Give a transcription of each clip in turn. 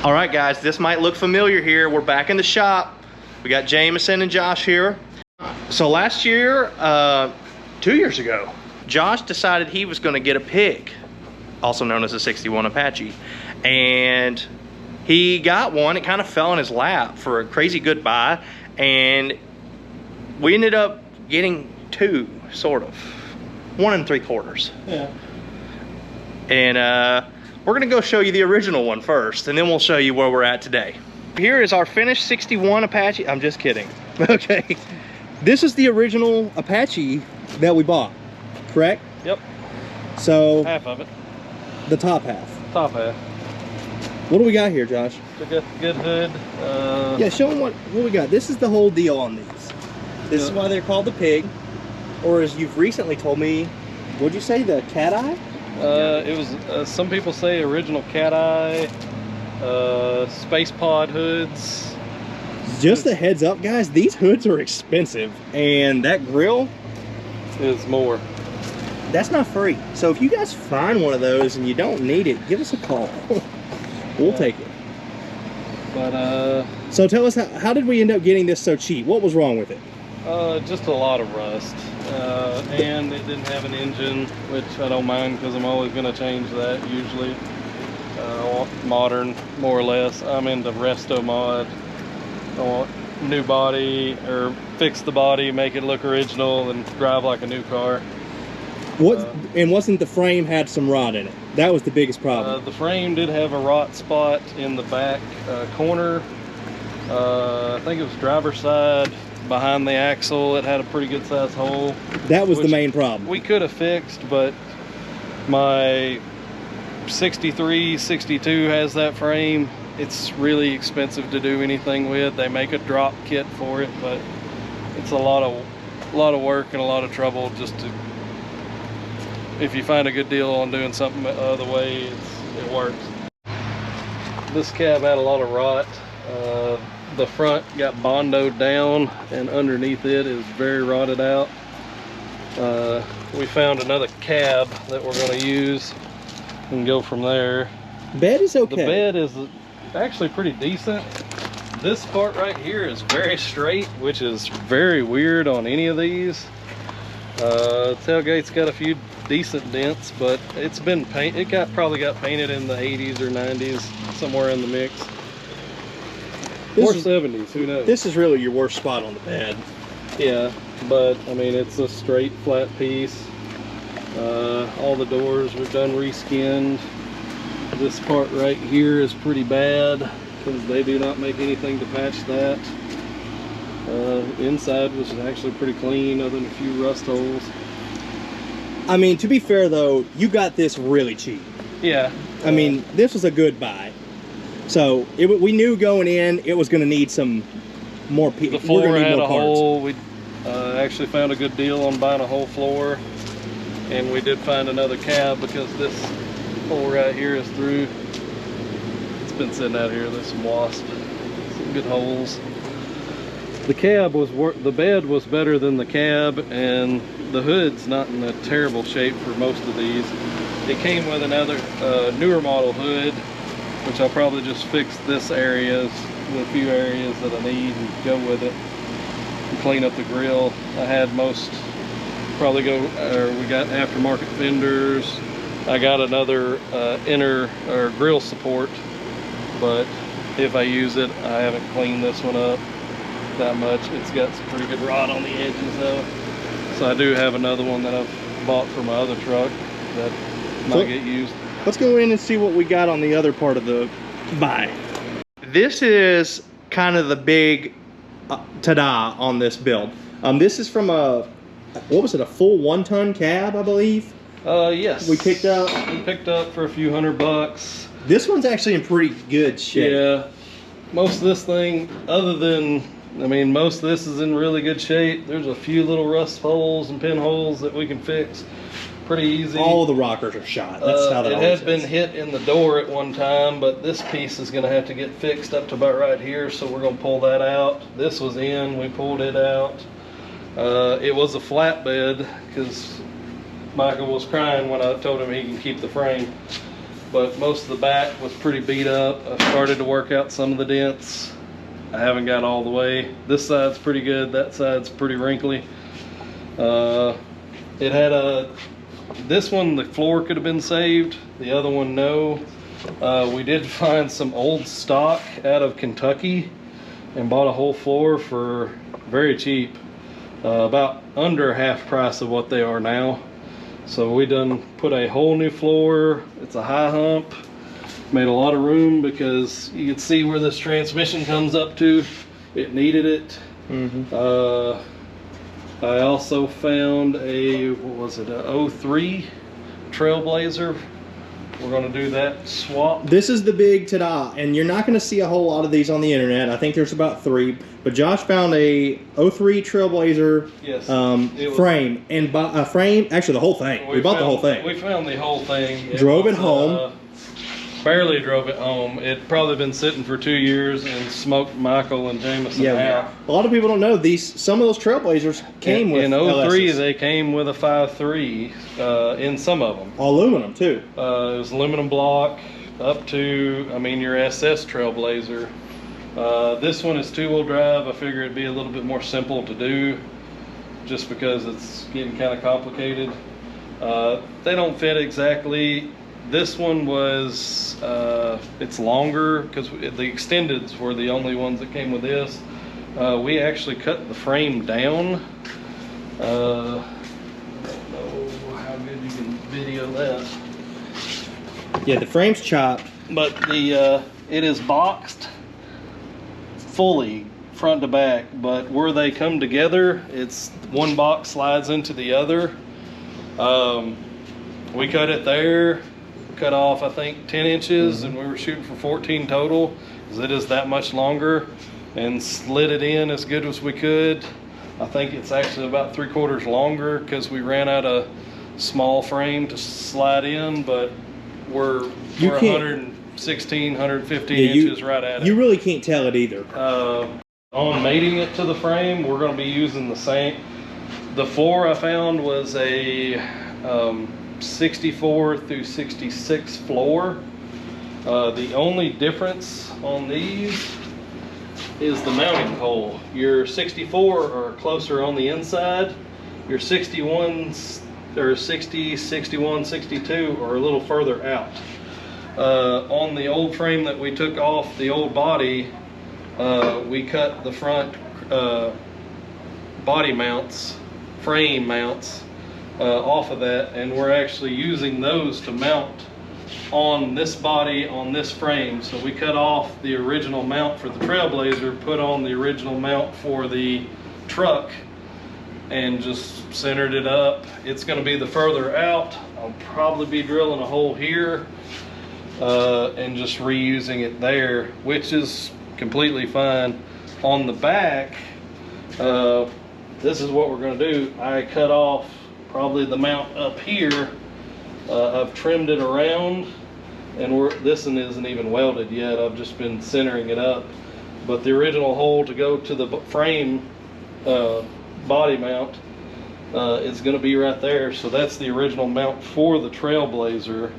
All right, guys, this might look familiar here. We're back in the shop. We got Jameson and Josh here. So last year, 2 years ago, Josh decided he was gonna get a pig, also known as a 61 Apache. And he got one. It kind of fell in his lap for a crazy good buy. And we ended up getting two, sort of. 1 3/4. Yeah. And we're gonna go show you the original one first, and then we'll show you where we're at today. Here is our finished 61 Apache. I'm just kidding. Okay. This is the original Apache that we bought, correct? Yep. So half of it. The top half. Top half. What do we got here, Josh? We got the good hood. Yeah, show them what we got. This is the whole deal on these. This is why they're called the pig, or as you've recently told me, what'd you say, the cat eye? It was, some people say original cat eye, space pod hoods. Just a heads up, guys, these hoods are expensive, and that grill is more. That's not free. So if you guys find one of those and you don't need it, give us a call. We'll take it. But so tell us, how did we end up getting this so cheap? What was wrong with it? Just a lot of rust, and it didn't have an engine, which I don't mind because I'm always going to change that usually. Modern, more or less. I'm into resto mod. I want new body, or fix the body, make it look original, and drive like a new car. And wasn't the frame had some rot in it? That was the biggest problem. The frame did have a rot spot in the back corner. I think it was driver's side. Behind the axle, it had a pretty good sized hole. That was the main problem. We could have fixed, but my 63, 62 has that frame. It's really expensive to do anything with. They make a drop kit for it, but it's a lot of work and a lot of trouble just to. If you find a good deal on doing something the other way, it works. This cab had a lot of rot. The front got bondoed down, and underneath it is very rotted out. We found another cab that we're going to use and go from there. Bed is okay. The bed is actually pretty decent. This part right here is very straight, which is very weird on any of these. Tailgate's got a few decent dents, but it's been painted. It probably got painted in the 80s or 90s, somewhere in the mix. Or 70s, who knows? This is really your worst spot on the bed. Yeah, but I mean, it's a straight flat piece. All the doors were done reskinned. This part right here is pretty bad because they do not make anything to patch that. Inside was actually pretty clean other than a few rust holes. I mean, to be fair though, you got this really cheap. Yeah. I mean, this was a good buy. So we knew going in it was going to need some more pieces. The floor had a hole. We actually found a good deal on buying a whole floor, and we did find another cab because this hole right here is through. It's been sitting out here. There's some wasp, some good holes. The cab was the bed was better than the cab, and the hood's not in a terrible shape for most of these. It came with another newer model hood, which I'll probably just fix this area, the few areas that I need, and go with it and clean up the grill. I had probably we got aftermarket fenders. I got another inner or grill support, but if I use it, I haven't cleaned this one up that much. It's got some pretty good rot on the edges though. So I do have another one that I've bought for my other truck that might get used. Let's go in and see what we got on the other part of the buy. This is kind of the big ta-da on this build. This is from what was it, a full 1-ton cab, I believe? Yes. We picked up for a few $100. This one's actually in pretty good shape. Yeah. Most of this thing, most of this is in really good shape. There's a few little rust holes and pinholes that we can fix pretty easy. All of the rockers are shot. That's how that it has been hit in the door at one time, but this piece is going to have to get fixed up to about right here, so we're going to pull that out. This was in, we pulled it out. It was a flatbed because Michael was crying when I told him he can keep the frame. but most of the back was pretty beat up. I started to work out some of the dents. I haven't got all the way. This side's pretty good, that side's pretty wrinkly. It had this one, the floor could have been saved, the other one no. We did find some old stock out of Kentucky and bought a whole floor for very cheap, about under half price of what they are now. So we done put a whole new floor. It's a high hump, made a lot of room because you can see where this transmission comes up to. It needed it. I also found a, what was it, a 03 Trailblazer. We're gonna do that swap. This is the big ta-da, and you're not gonna see a whole lot of these on the internet. I think there's about 3, but Josh found a 03 Trailblazer frame, and frame, actually the whole thing. We bought the whole thing. We found the whole thing. Drove it home. Barely drove it home. It'd probably been sitting for 2 years and smoked Michael and Jameson out. A lot of people don't know some of those Trailblazers came with in 03 LSs. They came with a 5.3 in some of them. Aluminum too. It was aluminum block up to, I mean, your SS Trailblazer. This one is 2-wheel drive. I figure it'd be a little bit more simple to do just because it's getting kind of complicated. They don't fit exactly. This one was, it's longer because the extendeds were the only ones that came with this. We actually cut the frame down. I don't know how good you can video that. Yeah, the frame's chopped. But the it is boxed fully front to back, but where they come together, it's one box slides into the other. We cut it there. Cut off I think 10 inches and we were shooting for 14 total because it is that much longer, and slid it in as good as we could. I think it's actually about 3/4 longer because we ran out of small frame to slide in, but we're 116, 115 inches right at it. You really can't tell it either. On mating it to the frame, we're going to be using the same. The floor I found was a 64 through 66 floor. The only difference on these is the mounting hole. Your 64 are closer on the inside. Your 61s or 60, 61, 62 are a little further out. On the old frame that we took off the old body, we cut the front body mounts, frame mounts, off of that, and we're actually using those to mount on this body on this frame. So we cut off the original mount for the Trailblazer, put on the original mount for the truck, and just centered it up. It's going to be the further out. I'll probably be drilling a hole here and just reusing it there, which is completely fine. On the back, this is what we're going to do. I cut off probably the mount up here. I've trimmed it around, and this one isn't even welded yet. I've just been centering it up. But the original hole to go to the frame body mount is going to be right there. So that's the original mount for the Trailblazer.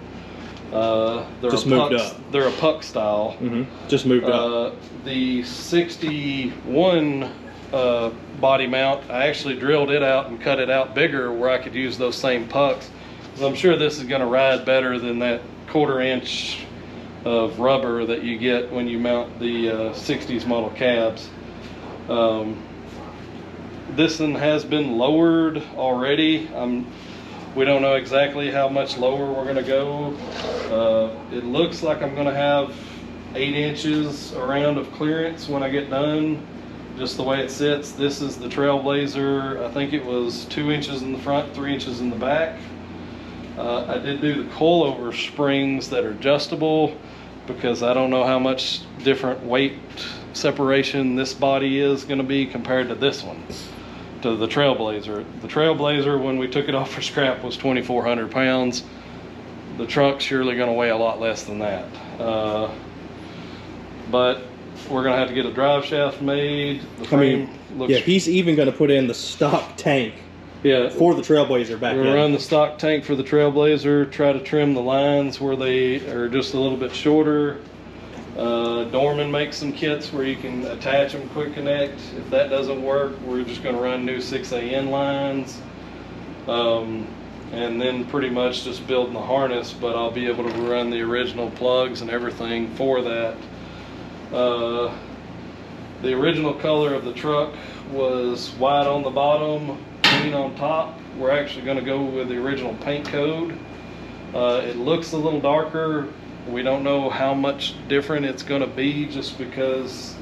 Just moved up. They're a puck style. Just moved up. The 61 body mount, I actually drilled it out and cut it out bigger where I could use those same pucks. I'm sure this is going to ride better than that 1/4 inch of rubber that you get when you mount the 60s model cabs. This one has been lowered already. We don't know exactly how much lower we're going to go. It looks like I'm going to have 8 inches around of clearance when I get done, just the way it sits. This is the Trailblazer. I think it was 2 inches in the front, 3 inches in the back. I did do the coilover springs that are adjustable because I don't know how much different weight separation this body is going to be compared to this one, to the Trailblazer. The Trailblazer, when we took it off for scrap, was 2,400 pounds. The truck's surely going to weigh a lot less than that. But we're going to have to get a drive shaft made. The frame looks... Yeah, he's even going to put in the stock tank Yeah. for the Trailblazer back We'll then. run the stock tank for the Trailblazer, try to trim the lines where they are just a little bit shorter. Dorman makes some kits where you can attach them quick connect. If that doesn't work, we're just going to run new 6AN lines. And then pretty much just building the harness, but I'll be able to run the original plugs and everything for that. The original color of the truck was white on the bottom, green on top. We're actually going to go with the original paint code. It looks a little darker. We don't know how much different it's going to be just because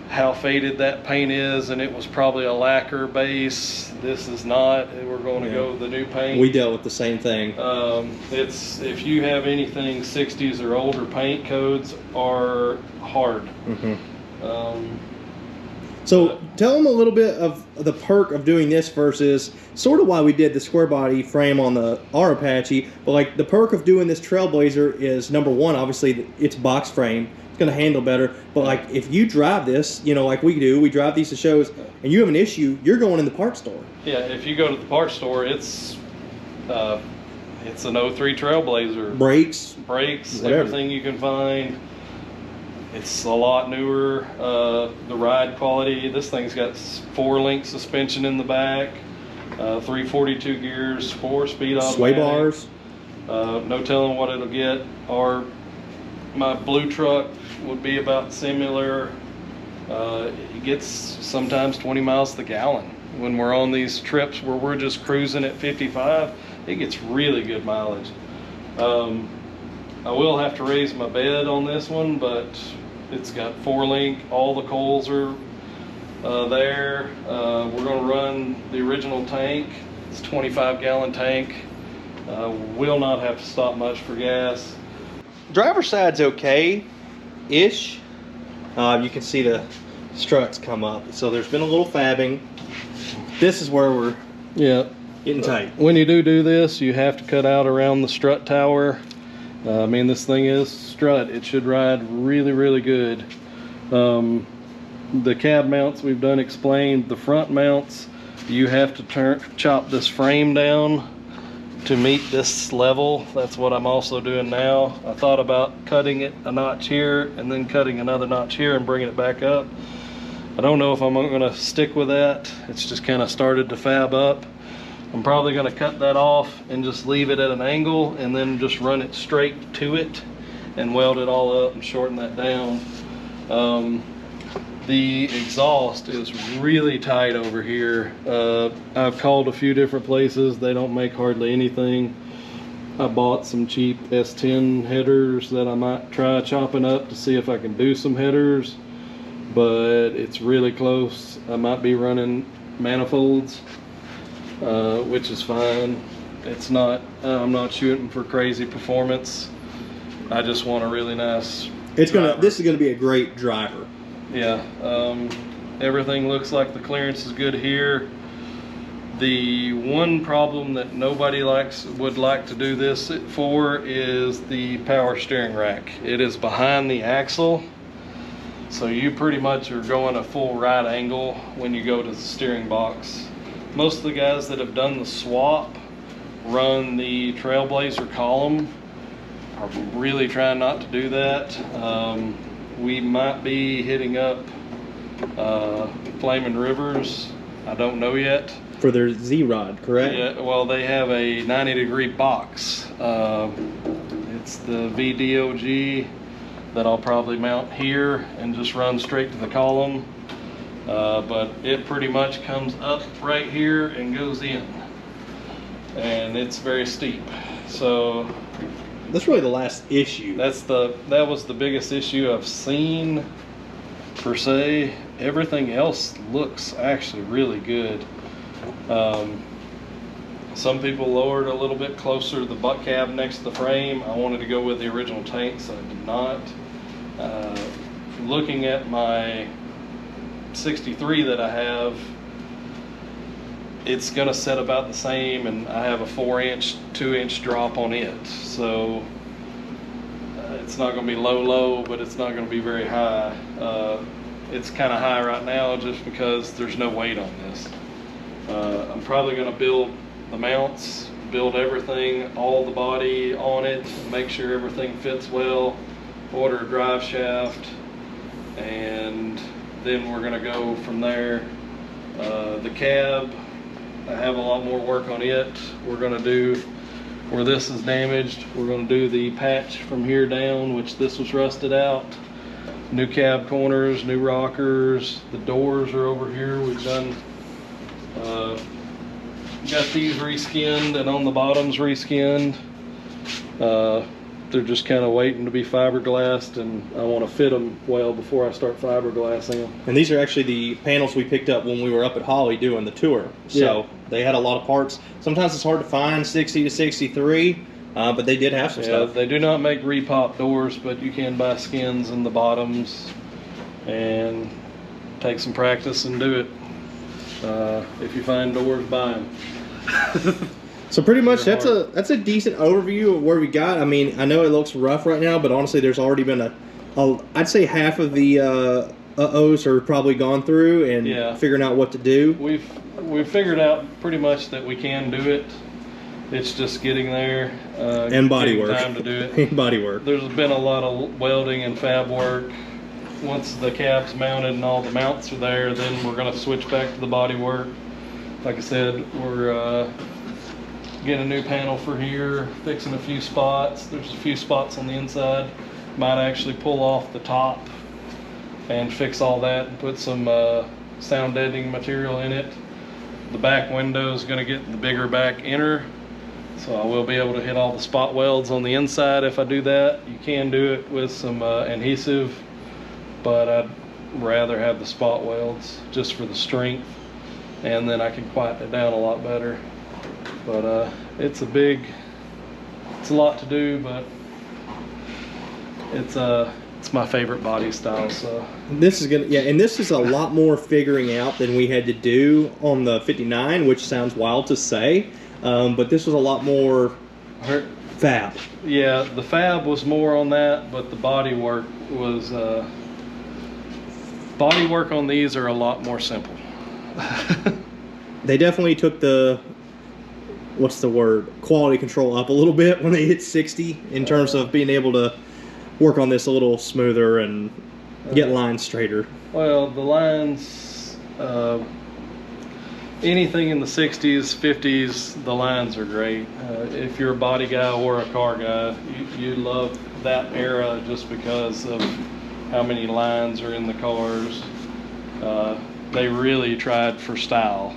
how faded that paint is, and it was probably a lacquer base. This is not. We're going to go with the new paint. We dealt with the same thing. It's, if you have anything 60s or older, paint codes are hard. So tell them a little bit of the perk of doing this versus sort of why we did the square body frame on our Apache, but like the perk of doing this Trailblazer is, number one, obviously it's box frame. It's going to handle better, but like if you drive this, you know, like we do, we drive these to shows, and you have an issue, you're going in the parts store. Yeah, if you go to the parts store, it's an 03 Trailblazer. Brakes, whatever. Everything you can find. It's a lot newer. The ride quality, this thing's got 4-link suspension in the back, 342 gears, 4-speed automatic. sway bars. No telling what it'll get. My blue truck would be about similar. It gets sometimes 20 miles to the gallon. When we're on these trips where we're just cruising at 55, it gets really good mileage. I will have to raise my bed on this one, but it's got 4-link. All the coils are there. We're going to run the original tank. It's a 25-gallon tank. Will not have to stop much for gas. Driver's side's okay-ish. You can see the struts come up. So there's been a little fabbing. This is where we're getting tight. When you do this, you have to cut out around the strut tower. I mean, this thing is strut. It should ride really, really good. The cab mounts we've done explained. The front mounts, you have to chop this frame down to meet this level. That's what I'm also doing now. I thought about cutting it a notch here and then cutting another notch here and bringing it back up. I don't know if I'm going to stick with that. It's just kind of started to fab up. I'm probably going to cut that off and just leave it at an angle and then just run it straight to it and weld it all up and shorten that down. The exhaust is really tight over here. I've called a few different places. They don't make hardly anything. I bought some cheap S10 headers that I might try chopping up to see if I can do some headers, but it's really close. I might be running manifolds, which is fine. It's not, I'm not shooting for crazy performance. I just want a really nice driver. This is gonna be a great driver. Yeah, everything looks like the clearance is good here. The one problem that nobody would like to do this for is the power steering rack. It is behind the axle, so you pretty much are going a full right angle when you go to the steering box. Most of the guys that have done the swap run the Trailblazer column. Are really trying not to do that. We might be hitting up Flaming Rivers. I don't know yet. For their Z-Rod, correct? Yeah, well, they have a 90-degree box. It's the VDOG that I'll probably mount here and just run straight to the column. But it pretty much comes up right here and goes in. And it's very steep. So that's really the last issue. That was the biggest issue I've seen per se. Everything else looks actually really good. Some people lowered a little bit closer to the butt cab next to the frame. I wanted to go with the original tank, so I did not. Looking at my 63 that I have, it's gonna set about the same, and I have a 4-inch, 2-inch drop on it. So it's not gonna be low, but it's not gonna be very high. It's kind of high right now just because there's no weight on this. I'm probably going to build the mounts, build everything, all the body on it, make sure everything fits well, order a drive shaft, and then we're going to go from there. The cab, I have a lot more work on it. We're going to do, where this is damaged, we're going to do the patch from here down, which this was rusted out. New cab corners, new rockers, the doors are over here. We've done, got these reskinned and on the bottoms reskinned. They're just kind of waiting to be fiberglassed, and I want to fit them well before I start fiberglassing them. And these are actually the panels we picked up when we were up at Holly doing the tour. So yeah, they had a lot of parts. Sometimes it's hard to find 60 to 63, but they did have some stuff. They do not make repop doors, but you can buy skins in the bottoms and take some practice and do it. If you find doors, buy them. So pretty much that's a decent overview of where we got. I mean, I know it looks rough right now, but honestly, there's already been I'd say half of the uh-ohs are probably gone through and figuring out what to do. We've figured out pretty much that we can do it. It's just getting there and body work. Time to do it. And body work. There's been a lot of welding and fab work. Once the cab's mounted and all the mounts are there, then we're going to switch back to the body work. Like I said, we're getting a new panel for here, fixing a few spots. There's a few spots on the inside. Might actually pull off the top and fix all that and put some sound deadening material in it. The back window is going to get the bigger back inner, so I will be able to hit all the spot welds on the inside if I do that. You can do it with some adhesive, but I'd rather have the spot welds just for the strength, and then I can quieten it down a lot better. But it's a lot to do, but it's my favorite body style. So this is and this is a lot more figuring out than we had to do on the 59, which sounds wild to say, but this was a lot more fab. Yeah, the fab was more on that, but the body work was body work on these are a lot more simple. They definitely took the, what's the word, quality control up a little bit when they hit 60 in terms of being able to work on this a little smoother and get lines straighter. Well, the lines, anything in the 60s, 50s, the lines are great. If you're a body guy or a car guy, you love that era just because of how many lines are in the cars. They really tried for style.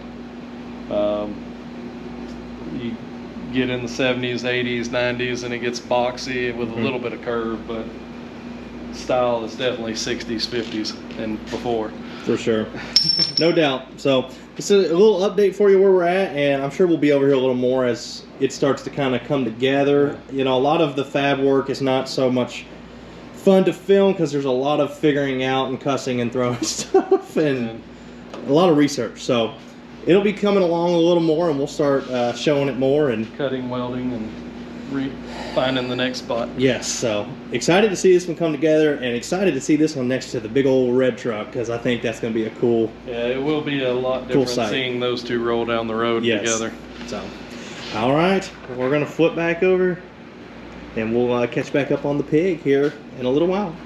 You get in the 70s, 80s, 90s, and it gets boxy with a little bit of curve, but style is definitely 60s, 50s, and before. For sure. No doubt. So this is a little update for you where we're at, and I'm sure we'll be over here a little more as it starts to kind of come together. You know, a lot of the fab work is not so much fun to film because there's a lot of figuring out and cussing and throwing stuff and a lot of research. So it'll be coming along a little more, and we'll start showing it more and cutting, welding, and finding the next spot. Yes, so excited to see this one come together, and excited to see this one next to the big old red truck, because I think that's going to be a cool. Yeah, it will be a lot different seeing those two roll down the road together. So, all right, we're going to flip back over, and we'll catch back up on the pig here in a little while.